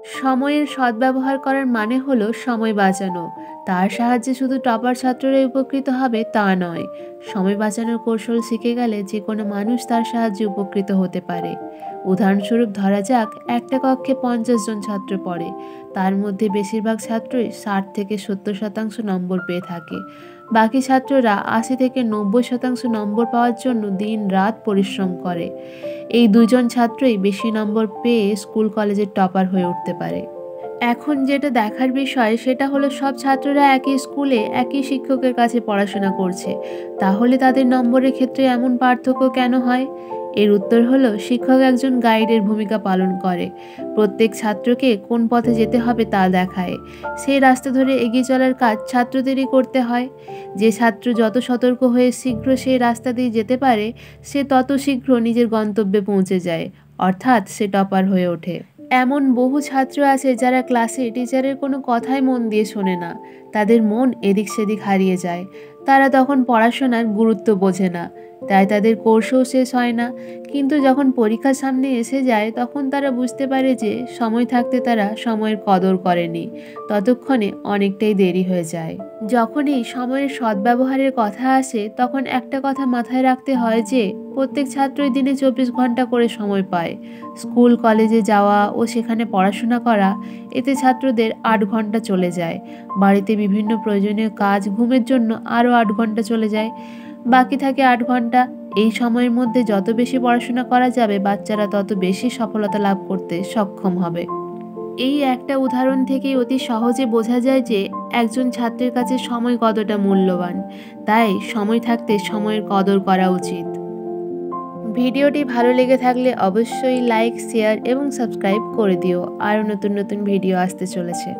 সময়ের সদ্ব্যবহার করার মানে হলো সময় বাঁচানো। তার সাহায্যে শুধু টপার ছাত্ররাই উপকৃত হবে তা নয়। সময় বাঁচানোর কৌশল শিখে গেলে যে কোনো মানুষ তার সাহায্যে উপকৃত হতে পারে। উদাহরণস্বরূপ ধরা যাক, একটা কক্ষে 50 জন ছাত্র পড়ে। তার মধ্যে বেশিরভাগ ছাত্রই 60 থেকে 70% নম্বর পেয়ে থাকে। বাকি ছাত্ররা 80 থেকে 90% নম্বর পাওয়ার জন্য দিন রাত পরিশ্রম করে। এই দুজন ছাত্রই বেশি নম্বর পেয়ে স্কুল কলেজের টপার হয়ে উঠতে পারে। এখন যেটা দেখার বিষয় সেটা হলো, সব ছাত্ররা একই স্কুলে একই শিক্ষকের কাছে পড়াশোনা করছে, তাহলে তাদের নম্বরের ক্ষেত্রে এমন পার্থক্য কেন হয়? এর উত্তর হলো, শিক্ষক একজন গাইডের ভূমিকা পালন করে। প্রত্যেক ছাত্রকে কোন পথে যেতে হবে তা দেখায়। সেই রাস্তা ধরে এগিয়ে চলার কাজ ছাত্রদেরই করতে হয়। যে ছাত্র যত সতর্ক হয়ে শীঘ্র সেই রাস্তা দিয়ে যেতে পারে, সে তত শীঘ্র নিজের গন্তব্যে পৌঁছে যায়, অর্থাৎ সে টপার হয়ে ওঠে। এমন বহু ছাত্র আছে যারা ক্লাসে টিচারের কোনো কথাই মন দিয়ে শোনে না। তাদের মন এদিক সেদিক হারিয়ে যায়। তারা তখন পড়াশোনার গুরুত্ব বোঝে না, তাই তাদের কোর্সও শেষ হয় না। কিন্তু যখন পরীক্ষার সামনে এসে যায়, তখন তারা বুঝতে পারে যে সময় থাকতে তারা সময়ের কদর করেনি। ততক্ষণে অনেকটাই দেরি হয়ে যায়। যখনই সময়ের সদ্ব্যবহারের কথা আসে, তখন একটা কথা মাথায় রাখতে হয় যে প্রত্যেক ছাত্রই দিনে 24 ঘন্টা করে সময় পায়। স্কুল কলেজে যাওয়া ও সেখানে পড়াশোনা করা, এতে ছাত্রদের 8 ঘন্টা চলে যায়। বাড়িতে বিভিন্ন প্রয়োজনীয় কাজ, ঘুমের জন্য আরও 8 ঘন্টা চলে যায়। বাকি থাকে 8 ঘন্টা। এই সময়ের মধ্যে যত বেশি পড়াশোনা করা যাবে, বাচ্চারা তত বেশি সফলতা লাভ করতে সক্ষম হবে। এই একটা উদাহরণ থেকেই অতি সহজে বোঝা যায় যে একজন ছাত্রের কাছে সময় কতটা মূল্যবান। তাই সময় থাকতে সময়ের কদর করা উচিত। ভিডিওটি ভালো লেগে থাকলে অবশ্যই লাইক, শেয়ার এবং সাবস্ক্রাইব করে দিও। আরও নতুন নতুন ভিডিও আসতে চলেছে।